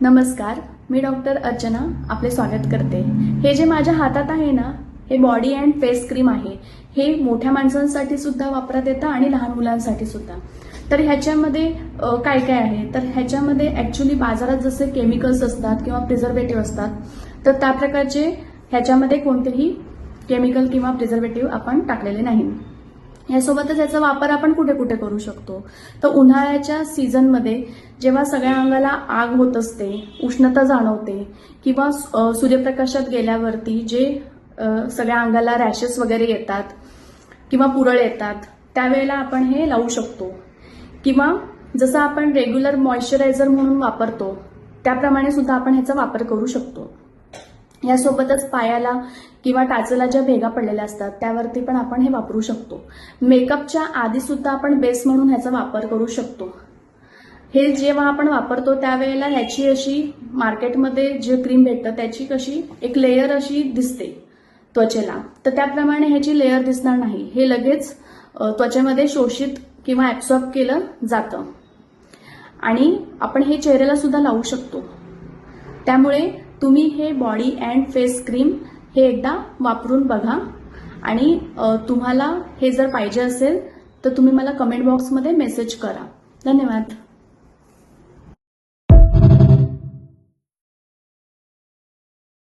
नमस्कार, मी डॉक्टर अर्चना आपले स्वागत करते। हे जे माझ्या हातात आहे ना, हे बॉडी अँड फेस क्रीम आहे। हे मोठ्या माणसांसाठी सुद्धा वापरात येतं आणि लहान मुलांसाठी सुद्धा। तर ह्याच्यामध्ये काय काय आहे, तर ह्याच्यामध्ये ऍक्च्युली बाजारात जसे केमिकल्स असतात किंवा प्रिझर्वेटिव्ह असतात, तर त्या प्रकारचे ह्याच्यामध्ये कोणतेही केमिकल किंवा प्रिझर्वेटिव्ह आपण टाकलेले नाही। यासोबतच याचा वापर आपण कुठे कुठे करू शकतो, तर उन्हाळ्याच्या सीझनमध्ये जेव्हा सगळ्या अंगाला आग होत असते, उष्णता जाणवते किंवा सूर्यप्रकाशात गेल्यावरती जे सगळ्या अंगाला रॅशेस वगैरे येतात किंवा पुरळ येतात, त्यावेळेला आपण हे लावू शकतो। किंवा जसं आपण रेग्युलर मॉइश्चरायझर म्हणून वापरतो त्याप्रमाणे सुद्धा आपण ह्याचा वापर करू शकतो। यासोबतच पायाला किंवा टाचेला ज्या भेगा पडलेल्या असतात त्यावरती पण आपण हे वापरू शकतो। मेकअपच्या आधी सुद्धा आपण बेस म्हणून ह्याचा वापर करू शकतो। हे जेव्हा आपण वापरतो त्यावेळेला ह्याची अशी मार्केटमध्ये जे क्रीम भेटतं त्याची कशी एक लेयर अशी दिसते त्वचेला, तर त्याप्रमाणे ह्याची लेयर दिसणार नाही। हे लगेच त्वचेमध्ये शोषित किंवा ऍब्सॉर्ब केलं जातं आणि आपण हे चेहऱ्याला सुद्धा लावू शकतो। त्यामुळे तुम्ही हे बॉडी अँड फेस क्रीम हे एकदा वापरून बघा आणि तुम्हाला हे जर पाहिजे असेल तर तुम्ही मला कमेंट बॉक्समध्ये मेसेज करा। धन्यवाद।